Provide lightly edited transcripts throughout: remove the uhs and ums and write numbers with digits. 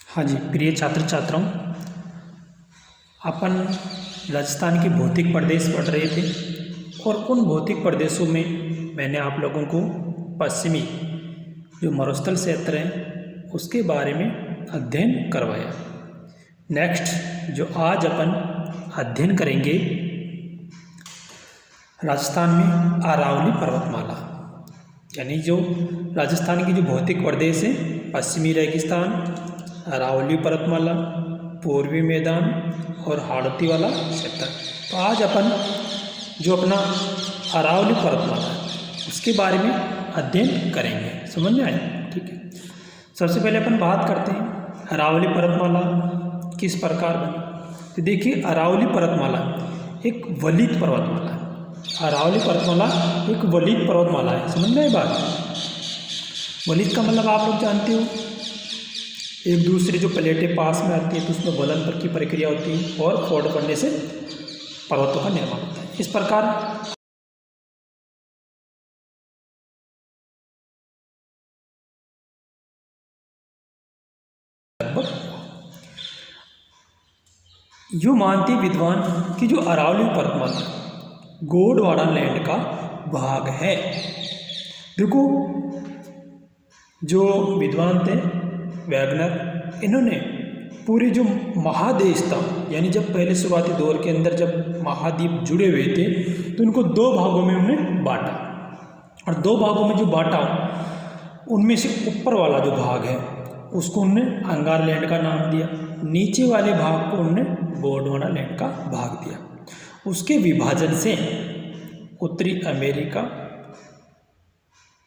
हाँ जी, प्रिय छात्र छात्राओं, अपन राजस्थान के भौतिक प्रदेश पढ़ रहे थे और उन भौतिक प्रदेशों में मैंने आप लोगों को पश्चिमी जो मरुस्थल क्षेत्र है उसके बारे में अध्ययन करवाया। नेक्स्ट जो आज अपन अध्ययन करेंगे राजस्थान में अरावली पर्वतमाला, यानी जो राजस्थान की जो भौतिक प्रदेश है पश्चिमी रेगिस्तान, अरावली पर्वतमाला, पूर्वी मैदान और हाड़ौती वाला क्षेत्र। तो आज अपन जो अपना अरावली पर्वतमाला उसके बारे में अध्ययन करेंगे। समझ में आए? ठीक है। सबसे पहले अपन बात करते हैं अरावली पर्वतमाला किस प्रकार बनी। तो देखिए, अरावली पर्वतमाला एक वलित पर्वतमाला है। अरावली पर्वतमाला एक वलित पर्वतमाला है। समझ में आई बात? वलित का मतलब आप लोग जानते हो, एक दूसरे जो प्लेटें पास में आती है तो उसमें वलन की प्रक्रिया होती है और फोल्ड करने से पर्वतों का निर्माण होता है। इस प्रकार यूँ मानते विद्वान कि जो अरावली पर्वतमाला गोंडवाना लैंड का भाग है। देखो, जो विद्वान थे वैगनर, इन्होंने पूरे जो महादेश था, यानी जब पहले शुरुआती दौर के अंदर जब महाद्वीप जुड़े हुए थे तो इनको दो भागों में उन्होंने बांटा, और दो भागों में जो बांटा उनमें से ऊपर वाला जो भाग है उसको उन्होंने अंगार लैंड का नाम दिया, नीचे वाले भाग को उन्होंने गोंडवाना लैंड का भाग दिया। उसके विभाजन से उत्तरी अमेरिका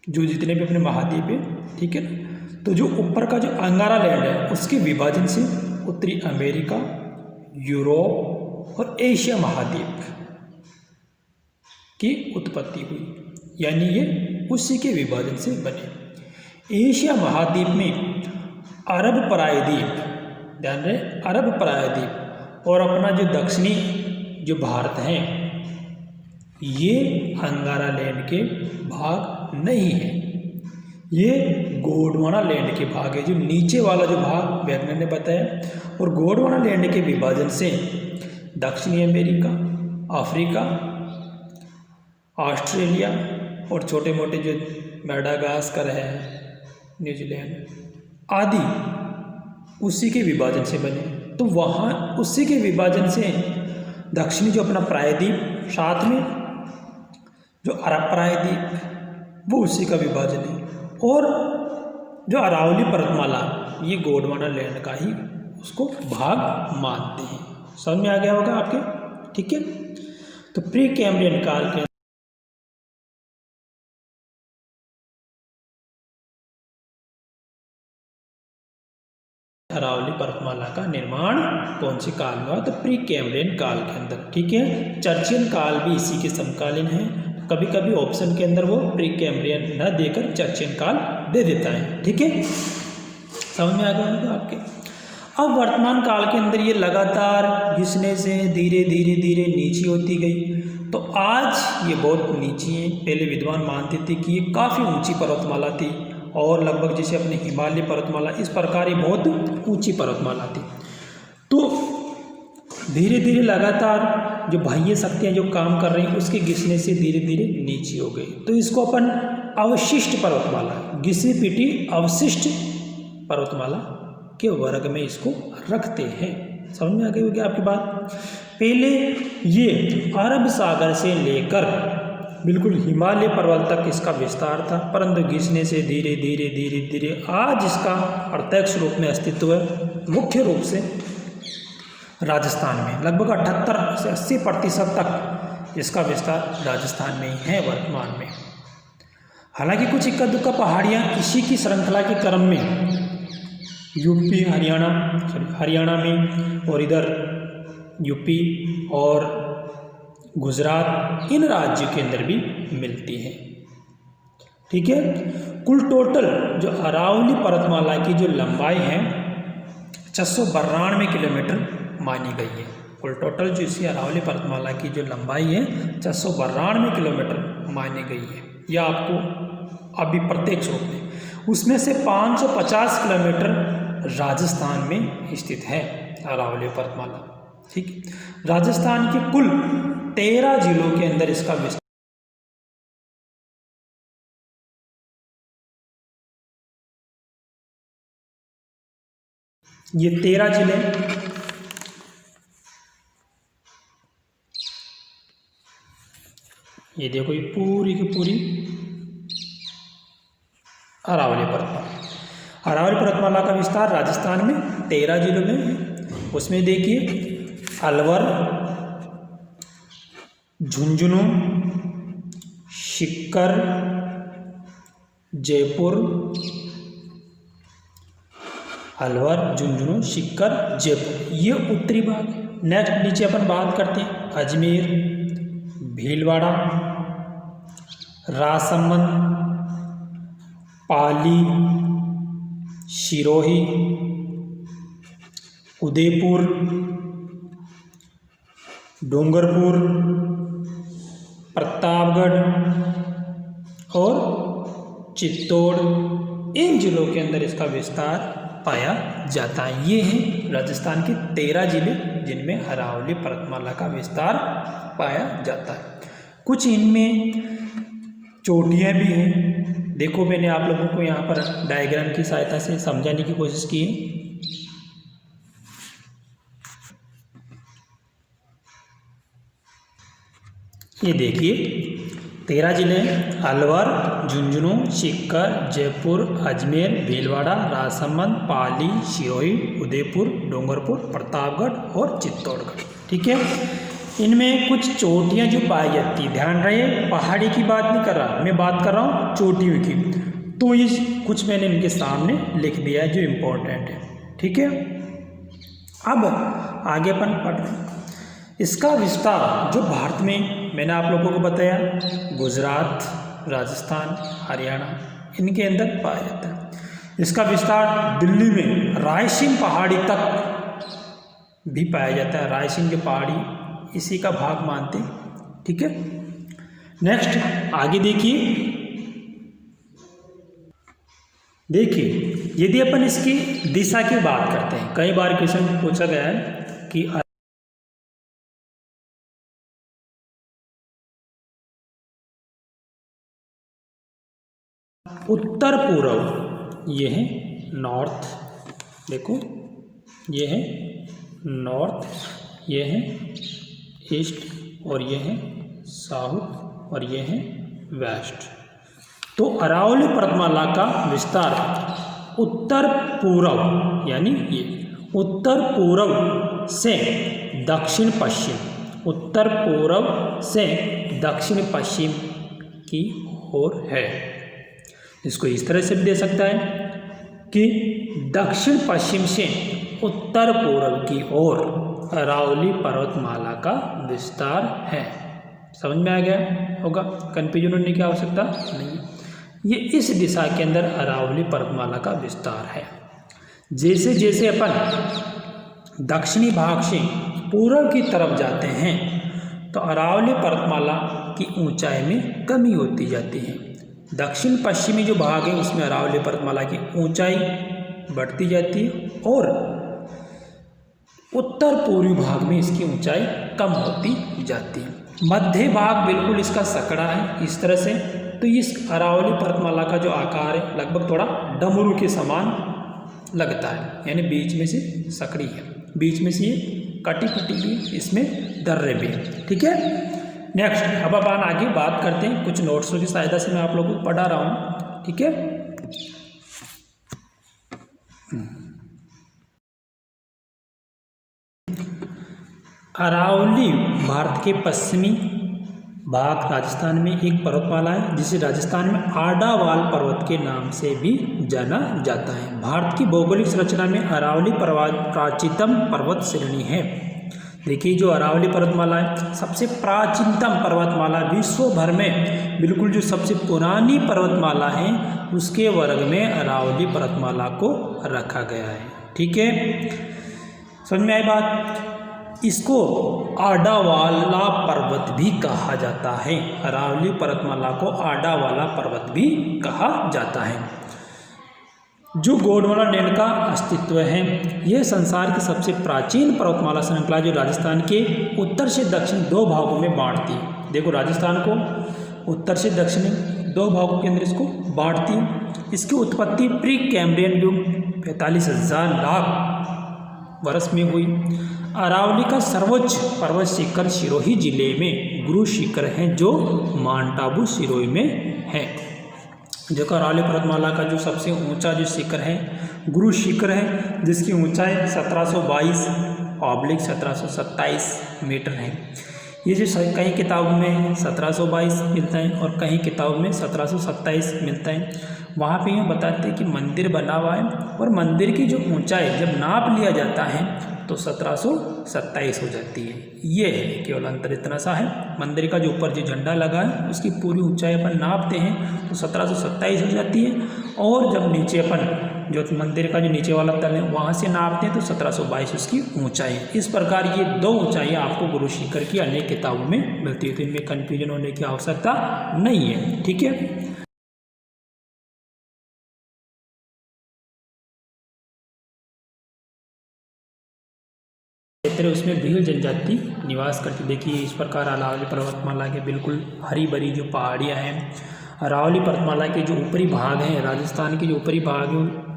जो जितने भी अपने महाद्वीप है, ठीक है ना, तो जो ऊपर का जो अंगारा लैंड है उसके विभाजन से उत्तरी अमेरिका, यूरोप और एशिया महाद्वीप की उत्पत्ति हुई, यानी ये उसी के विभाजन से बने। एशिया महाद्वीप में अरब प्रायद्वीप, ध्यान रहे, अरब प्रायद्वीप और अपना जो दक्षिणी जो भारत है ये अंगारा लैंड के भाग नहीं है, ये गोंडवाना लैंड के भाग है। जो नीचे वाला जो भाग वैज्ञानिक ने बताया, और गोंडवाना लैंड के विभाजन से दक्षिणी अमेरिका, अफ्रीका, ऑस्ट्रेलिया और छोटे मोटे जो मेडागास्कर है, न्यूजीलैंड आदि उसी के विभाजन से बने। तो वहाँ उसी के विभाजन से दक्षिणी जो अपना प्रायद्वीप, साथ में जो अरब प्रायद्वीप वो उसी का विभाजन है, और जो अरावली पर्वतमाला ये गोंडवाना लैंड का ही उसको भाग मानते हैं। समझ में आ गया होगा आपके? ठीक है। तो प्री कैम्ब्रियन काल के अरावली पर्वतमाला का निर्माण कौन से काल में हुआ? तो प्री कैम्ब्रियन काल के अंदर। ठीक है। चर्चियन काल भी इसी के समकालीन है। कभी कभी ऑप्शन के अंदर वो प्री कैम्ब्रियन न देकर चर्चियन काल दे देता है। ठीक है, समझ में आ गया होगा आपके? अब वर्तमान काल के अंदर ये लगातार घिसने से धीरे धीरे धीरे नीचे होती गई। तो आज ये बहुत नीची है। पहले विद्वान मानते थे कि ये काफ़ी ऊंची पर्वतमाला थी, और लगभग जैसे अपने हिमालय पर्वतमाला इस प्रकार ये बहुत ऊंची पर्वतमाला थी। तो धीरे धीरे लगातार जो बाह्य शक्तियाँ जो काम कर रही हैं उसके घिसने से धीरे धीरे नीचे हो गई। तो इसको अपन अवशिष्ट पर्वतमाला, घिसी पीटी अवशिष्ट पर्वतमाला के वर्ग में इसको रखते हैं। समझ में आ गई होगी आपकी बात? पहले ये अरब सागर से लेकर बिल्कुल हिमालय पर्वत तक इसका विस्तार था, परंतु घिसने से धीरे धीरे धीरे धीरे आज इसका प्रत्यक्ष रूप में अस्तित्व है, मुख्य रूप से राजस्थान में। लगभग 78 से 80% तक इसका विस्तार राजस्थान में ही है वर्तमान में। हालांकि कुछ इक्का दुक्का पहाड़ियाँ इसी की श्रृंखला के क्रम में यूपी, हरियाणा में, और इधर यूपी और गुजरात, इन राज्यों के अंदर भी मिलती है। ठीक है। कुल टोटल जो अरावली पर्वतमाला की जो लंबाई है 692 किलोमीटर मानी गई है। कुल टोटल जो इसी अरावली पर्वतमाला की जो लंबाई है 692 किलोमीटर मानी गई है। यह आपको अभी प्रत्यक्ष रूप में, उसमें से 550 किलोमीटर राजस्थान में स्थित है अरावली पर्वतमाला। ठीक, राजस्थान के कुल 13 जिलों के अंदर इसका विस्तार, ये 13 जिले ये देखो, ये पूरी की पूरी अरावली पर्वतमाला। अरावली पर्वतमाला का विस्तार राजस्थान में 13 जिलों में है। उसमें देखिए अलवर, झुंझुनू, सीकर, जयपुर, अलवर, झुंझुनू, सीकर, जयपुर, ये उत्तरी भाग है। नेक्स्ट नीचे अपन बात करते हैं अजमेर, भीलवाड़ा, राजसमंद, पाली, सिरोही, उदयपुर, डूंगरपुर, प्रतापगढ़ और चित्तौड़, इन जिलों के अंदर इसका विस्तार पाया जाता है। ये हैं राजस्थान के 13 जिले जिनमें अरावली पर्वतमाला का विस्तार पाया जाता है। कुछ इनमें चोटियाँ भी हैं। देखो मैंने आप लोगों को यहाँ पर डायग्राम की सहायता से समझाने की कोशिश की है। ये देखिए 13 जिले अलवर, झुंझुनू, सीकर, जयपुर, अजमेर, भीलवाड़ा, राजसमंद, पाली, सिरोही, उदयपुर, डूंगरपुर, प्रतापगढ़ और चित्तौड़गढ़। ठीक है, इनमें कुछ चोटियाँ जो पाई जाती है, ध्यान रहे पहाड़ी की बात नहीं कर रहा, मैं बात कर रहा हूँ चोटियों की। तो ये कुछ मैंने इनके सामने लिख दिया है जो इम्पोर्टेंट है। ठीक है, अब आगे अपन पढ़ रहे हैं। इसका विस्तार जो भारत में मैंने आप लोगों को बताया, गुजरात, राजस्थान, हरियाणा, इनके अंदर पाया जाता है। इसका विस्तार दिल्ली में रायसीन पहाड़ी तक भी पाया जाता है। रायसीन की पहाड़ी इसी का भाग मानते हैं। ठीक है, नेक्स्ट आगे देखिए यदि अपन इसकी दिशा की बात करते हैं, कई बार क्वेश्चन पूछा गया है कि उत्तर पूर्व, ये है नॉर्थ, देखो ये है नॉर्थ, ये है ईस्ट और ये है साउथ और ये है वेस्ट। तो अरावली पर्वतमाला का विस्तार उत्तर पूर्व, यानी ये उत्तर पूर्व से दक्षिण पश्चिम, उत्तर पूर्व से दक्षिण पश्चिम की ओर है। इसको इस तरह से भी दे सकता है कि दक्षिण पश्चिम से उत्तर पूर्व की ओर अरावली पर्वतमाला का विस्तार है। समझ में आ गया होगा, कन्फ्यूजन होने की आवश्यकता नहीं। ये इस दिशा के अंदर अरावली पर्वतमाला का विस्तार है। जैसे जैसे अपन दक्षिणी भाग से पूर्व की तरफ जाते हैं तो अरावली पर्वतमाला की ऊंचाई में कमी होती जाती है। दक्षिण पश्चिमी जो भाग है उसमें अरावली पर्वतमाला की ऊंचाई बढ़ती जाती है और उत्तर पूर्वी भाग में इसकी ऊंचाई कम होती जाती है। मध्य भाग बिल्कुल इसका सकड़ा है इस तरह से। तो इस अरावली पर्वतमाला का जो आकार है लगभग थोड़ा डमरू के समान लगता है, यानी बीच में से सकड़ी है, बीच में से ये कटी फटी भी, इसमें दर्रे भी। ठीक है, नेक्स्ट अब अपन आगे बात करते हैं, कुछ नोट्सों की सहायता से मैं आप लोगों को पढ़ा रहा हूँ। ठीक है, अरावली भारत के पश्चिमी भाग राजस्थान में एक पर्वतमाला है जिसे राजस्थान में आडावाल पर्वत के नाम से भी जाना जाता है। भारत की भौगोलिक संरचना में अरावली प्राचीनतम पर्वत श्रेणी है। देखिए जो अरावली पर्वतमाला है सबसे प्राचीनतम पर्वतमाला, विश्व भर में बिल्कुल जो सबसे पुरानी पर्वतमाला है उसके वर्ग में अरावली पर्वतमाला को रखा गया है। ठीक है, समझ में आई बात। इसको आडावाला पर्वत भी कहा जाता है। अरावली पर्वतमाला को आडावाला पर्वत भी कहा जाता है। जो गोंडवाना नैन का अस्तित्व है, यह संसार की सबसे प्राचीन पर्वतमाला श्रृंखला जो राजस्थान के उत्तर से दक्षिण दो भागों में बांटती है। देखो राजस्थान को उत्तर से दक्षिण दो भागों के अंदर इसको बांटती है। इसकी उत्पत्ति प्री कैम्ब्रियन युग 45,000 लाख वर्ष में हुई। अरावली का सर्वोच्च पर्वत शिखर सिरोही जिले में गुरु शिखर है जो माउंट आबू सिरोही में है। जो अरावली पर्वतमाला का जो सबसे ऊंचा जो शिखर है गुरु शिखर है, जिसकी ऊंचाई 1722/1727 मीटर है। ये जो कई किताबों में 1722 मिलता है और कई किताबों में 1727 मिलता है। वहाँ पे ये बताते हैं कि मंदिर बना हुआ है और मंदिर की जो ऊंचाई जब नाप लिया जाता है तो 1727 हो जाती है। ये है केवल अंतर इतना सा है, मंदिर का जो ऊपर जो झंडा लगा है उसकी पूरी ऊंचाई अपन नापते हैं तो 1727 हो जाती है, और जब नीचे अपन जो मंदिर का जो नीचे वाला तल है वहाँ से नापते हैं तो 1722 उसकी ऊंचाई है। इस प्रकार ये दो ऊंचाइयाँ आपको गुरु शिखर की अनेक किताबों में मिलती है, तो इनमें कन्फ्यूजन होने की आवश्यकता नहीं है। ठीक है। क्षेत्र उसमें भील जनजाति निवास करती। देखिए इस प्रकार अरावली पर्वतमाला के बिल्कुल हरी भरी जो पहाड़ियाँ हैं, अरावली पर्वतमाला के जो ऊपरी भाग हैं, राजस्थान के जो ऊपरी भाग हैं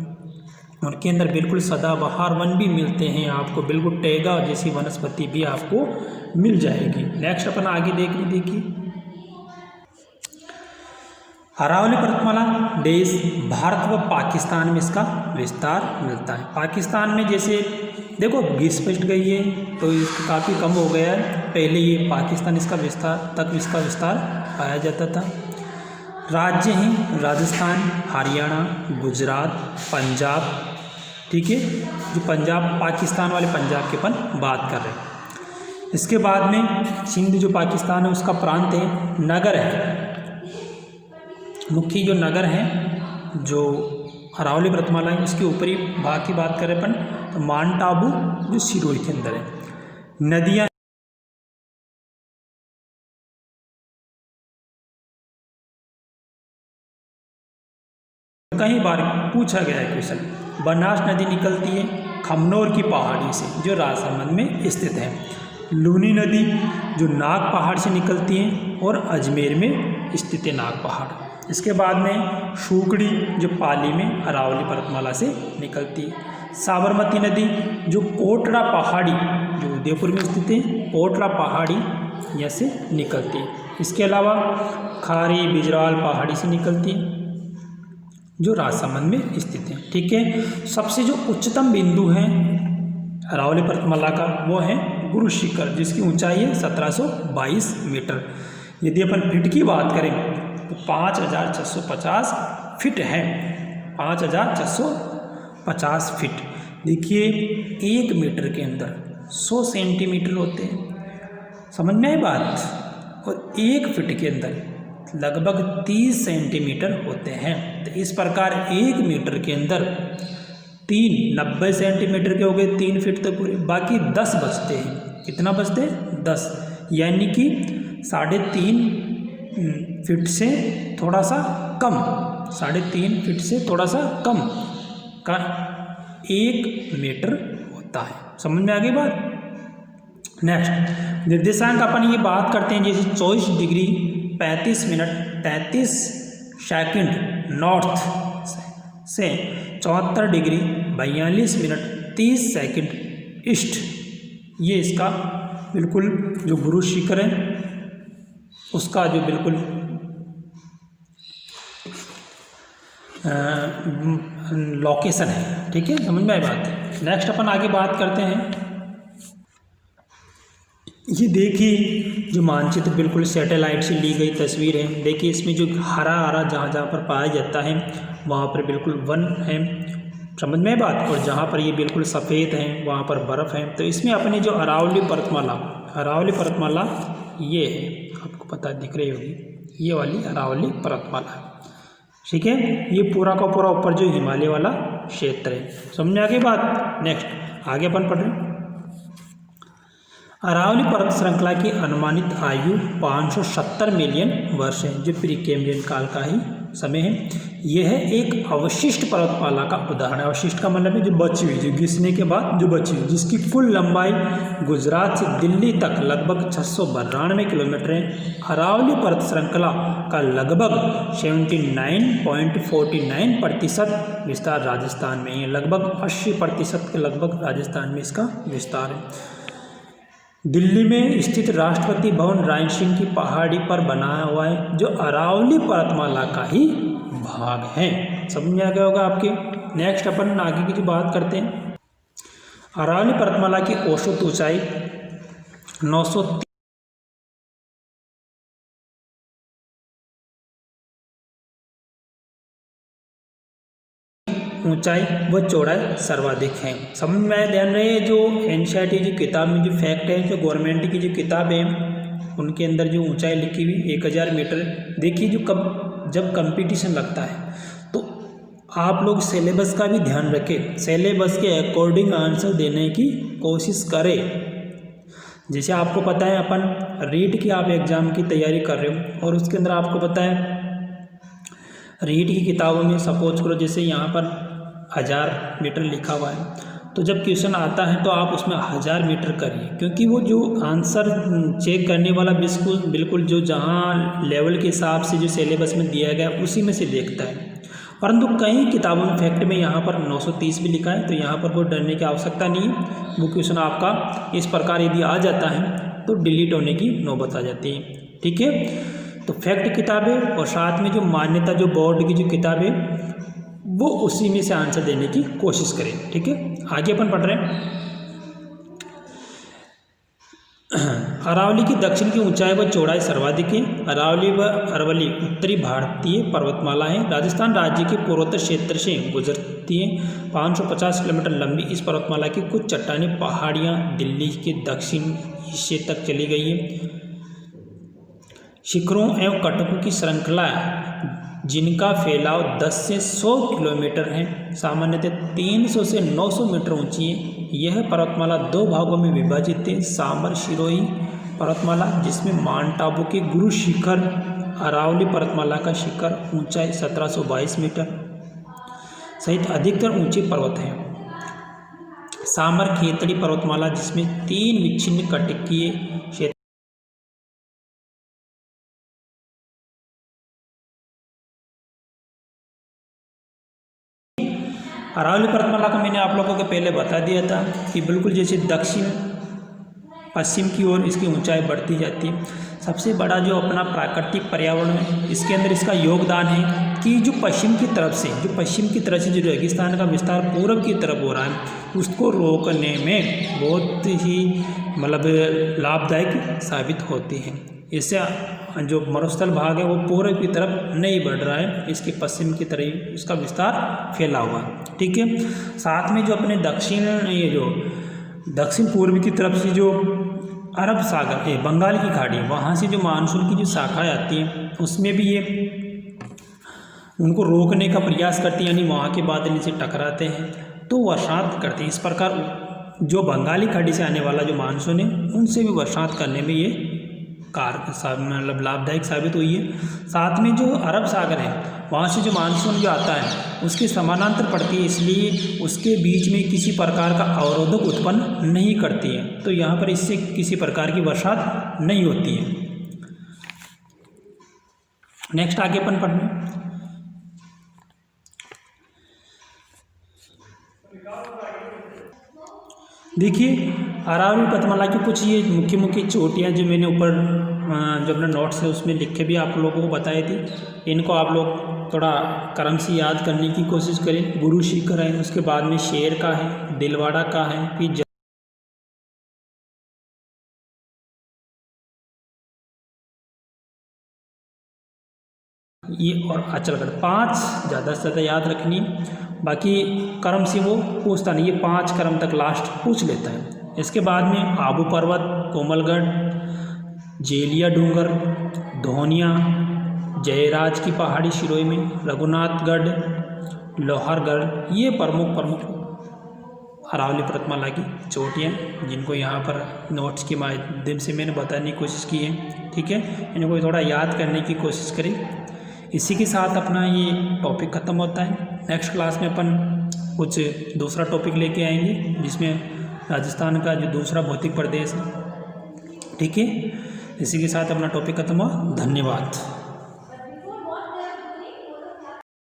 उनके अंदर बिल्कुल सदाबहार वन भी मिलते हैं आपको, बिल्कुल टेगा जैसी वनस्पति भी आपको मिल जाएगी। नेक्स्ट अपन आगे देख ली। देखिए अरावली पर्वतमाला देश भारत व पाकिस्तान में इसका विस्तार मिलता है। पाकिस्तान में जैसे देखो घिस-पिट गई है तो इसका काफ़ी कम हो गया है। पहले ये पाकिस्तान इसका विस्तार पाया जाता था। राज्य हैं राजस्थान, हरियाणा, गुजरात, पंजाब। ठीक है, जो पंजाब पाकिस्तान वाले पंजाब के अपन बात कर रहे हैं। इसके बाद में सिंध जो पाकिस्तान है उसका प्रांत है, नगर है मुख्य जो नगर हैं जो अरावली पर्वतमाला है उसके ऊपरी भाग की बात करें अपन तो माउंट आबू जो सिरोही के अंदर है। नदियाँ कई बार पूछा गया है क्वेश्चन। बनास नदी निकलती है खमनोर की पहाड़ी से जो राजसमंद में स्थित है। लूनी नदी जो नाग पहाड़ से निकलती है और अजमेर में स्थित है नाग पहाड़। इसके बाद में शूकड़ी जो पाली में अरावली पर्वतमाला से निकलती है। साबरमती नदी जो कोटड़ा पहाड़ी जो उदयपुर में स्थित है, कोटड़ा पहाड़ी यहाँ से निकलती है। इसके अलावा खारी बिजराल पहाड़ी से निकलती है जो राजसमंद में स्थित है। ठीक है, सबसे जो उच्चतम बिंदु है अरावली पर्वतमाला का वो है गुरु शिखर जिसकी ऊंचाई है 1722 मीटर। यदि अपन फीट की बात करें तो 5650 फीट है, 5650 फीट। देखिए 1 मीटर के अंदर 100 सेंटीमीटर होते हैं, समझ में आई बात, और 1 फीट के अंदर लगभग 30 सेंटीमीटर होते हैं। तो इस प्रकार 1 मीटर के अंदर 90 सेंटीमीटर के हो गए 3 फीट तो पूरे, बाकी 10 बचते हैं। कितना बचते हैं? 10, यानी कि 3.5 फीट से थोड़ा सा कम, 3.5 फीट से थोड़ा सा कम का 1 मीटर होता है। समझ में आ गई बात। नेक्स्ट निर्देशांक अपन ये बात करते हैं जैसे 24 डिग्री 35 मिनट 33 सेकंड नॉर्थ से 74 डिग्री 42 मिनट 30 सेकंड ईस्ट। ये इसका बिल्कुल जो गुरु शिखर है उसका जो बिल्कुल लोकेशन है। ठीक है, समझ में आई बात। नेक्स्ट अपन आगे बात करते हैं। ये देखिए जो मानचित्र बिल्कुल सैटेलाइट से ली गई तस्वीर है। देखिए इसमें जो हरा हरा जहाँ जहाँ पर पाया जाता है वहाँ पर बिल्कुल वन है, समझ में बात, और जहाँ पर ये बिल्कुल सफ़ेद है वहाँ पर बर्फ़ है। तो इसमें अपनी जो अरावली पर्वतमाला ये है, आपको पता दिख रही होगी, ये वाली अरावली पर्वतमाला। ठीक है, ये पूरा का पूरा ऊपर जो हिमालय वाला क्षेत्र है। समझ में आ गई बात। नेक्स्ट आगे अपन पढ़ रहे हैं। अरावली पर्वत श्रृंखला की अनुमानित आयु 570 मिलियन वर्ष है, जो प्री कैम्ब्रियन काल का ही समय है। यह एक अवशिष्ट पर्वतमाला का उदाहरण है। अवशिष्ट का मतलब है जो बची हुई, जो घिसने के बाद जो बची हुई, जिसकी कुल लंबाई गुजरात से दिल्ली तक लगभग 692 किलोमीटर है। अरावली पर्वत श्रृंखला का लगभग 79.49% विस्तार राजस्थान में है। लगभग 80% के लगभग राजस्थान में इसका विस्तार है। दिल्ली में स्थित राष्ट्रपति भवन राय सिंह की पहाड़ी पर बनाया हुआ है, जो अरावली पर्वतमाला का ही भाग है। समझ में आ गया होगा आपके। नेक्स्ट अपन आगे की जो बात करते हैं, अरावली पर्वतमाला की औसत ऊंचाई 903 ऊंचाई व चौड़ाई सर्वाधिक है। समझ में आया? ध्यान रहे, जो एनसीईआरटी की किताब में जो फैक्ट है, जो गवर्नमेंट की जो किताब है, उनके अंदर जो ऊंचाई लिखी हुई 1000 मीटर। देखिए, जब कंपटीशन लगता है तो आप लोग सिलेबस का भी ध्यान रखें, सिलेबस के अकॉर्डिंग आंसर देने की कोशिश करें। जैसे आपको पता है, अपन रीट की आप एग्ज़ाम की तैयारी कर रहे हो और उसके अंदर आपको पता है रीट की किताबों में सपोज करो जैसे यहाँ पर 1000 मीटर लिखा हुआ है, तो जब क्वेश्चन आता है तो आप उसमें 1000 मीटर करिए, क्योंकि वो जो आंसर चेक करने वाला बिल्कुल जो जहाँ लेवल के हिसाब से जो सिलेबस में दिया गया उसी में से देखता है। परंतु कई किताबों में फैक्ट में यहाँ पर 930 भी लिखा है, तो यहाँ पर कोई डरने की आवश्यकता नहीं है। वो क्वेश्चन आपका इस प्रकार यदि आ जाता है तो डिलीट होने की नौबत आ जाती है। ठीक है, तो फैक्ट किताबें और साथ में जो मान्यता, जो बोर्ड की जो किताबें, वो उसी में से आंसर देने की कोशिश करें। ठीक है, आगे अपन पढ़ रहे हैं। अरावली की दक्षिण की ऊंचाई व चौड़ाई सर्वाधिक है। अरावली व अरवली उत्तरी भारतीय पर्वतमाला है। राजस्थान राज्य के पूर्वोत्तर क्षेत्र से गुजरती है। 550 किलोमीटर लंबी इस पर्वतमाला की कुछ चट्टानी पहाड़ियाँ दिल्ली के दक्षिण हिस्से तक चली गई है। शिखरों एवं कटकों की श्रृंखला जिनका फैलाव 10 से 100 किलोमीटर है, सामान्यतः 300 से 900 मीटर ऊंची है। यह पर्वतमाला 2 भागों में विभाजित है। सामर शिरोही पर्वतमाला, जिसमें माउंट आबू के गुरु शिखर, अरावली पर्वतमाला का शिखर ऊंचाई 1722 मीटर सहित अधिकतर ऊंचे पर्वत हैं। सामर खेतड़ी पर्वतमाला, जिसमें 3 विच्छिन्न कटकीय क्षेत्र अरावली पर्वतमाला का मैंने आप लोगों को पहले बता दिया था कि बिल्कुल जैसे दक्षिण पश्चिम की ओर इसकी ऊंचाई बढ़ती जाती है। सबसे बड़ा जो अपना प्राकृतिक पर्यावरण है, इसके अंदर इसका योगदान है कि जो पश्चिम की तरफ से जो रेगिस्तान का विस्तार पूर्व की तरफ हो रहा है, उसको रोकने में बहुत ही लाभदायक साबित होती है। इससे जो मरुस्थल भाग है वो पूर्व की तरफ नहीं बढ़ रहा है, इसके पश्चिम की तरफ उसका विस्तार फैला हुआ है। ठीक है, साथ में जो अपने दक्षिण पूर्व की तरफ से जो अरब सागर है, बंगाल की खाड़ी, वहाँ से जो मानसून की जो शाखाएँ आती हैं, उसमें भी ये उनको रोकने का प्रयास करती हैं, यानी वहाँ के बादल इनसे टकराते हैं तो वर्षात करते हैं। इस प्रकार जो बंगाली खाड़ी से आने वाला जो मानसून है, उनसे भी वर्षात करने में ये लाभदायक साबित हुई है। साथ में जो अरब सागर है, वहाँ से जो मानसून जो आता है उसके समानांतर पड़ती है, इसलिए उसके बीच में किसी प्रकार का अवरोधक उत्पन्न नहीं करती है, तो यहाँ पर इससे किसी प्रकार की बरसात नहीं होती है। नेक्स्ट आगे अपन पढ़ने, देखिए अरावली पर्वतमाला की कुछ ये मुख्य चोटियाँ जो मैंने ऊपर जो अपने नोट्स है उसमें लिख के भी आप लोगों को बताई थी, इनको आप लोग थोड़ा क्रम से याद करने की कोशिश करें। गुरु शिखर है, उसके बाद में शेर का है, दिलवाड़ा का है, फिर ये और अचलगढ़। 5 ज़्यादा से ज़्यादा याद रखनी, बाकी क्रम से वो पूछता नहीं, ये 5 क्रम तक लास्ट पूछ लेता है। इसके बाद में आबू पर्वत, कोमलगढ़, जेलिया डूंगर, धोनिया, जयराज की पहाड़ी शिरोई में, रघुनाथगढ़, लोहारगढ़, ये प्रमुख अरावली पर्वतमाला की चोटियाँ, जिनको यहाँ पर नोट्स के माध्यम से मैंने बताने की कोशिश की है। ठीक है, इनको थोड़ा याद करने की कोशिश करें। इसी के साथ अपना ये टॉपिक ख़त्म होता है। नेक्स्ट क्लास में अपन कुछ दूसरा टॉपिक लेके आएंगे, जिसमें राजस्थान का जो दूसरा भौतिक प्रदेश है। ठीक है, इसी के साथ अपना टॉपिक ख़त्म हुआ। धन्यवाद।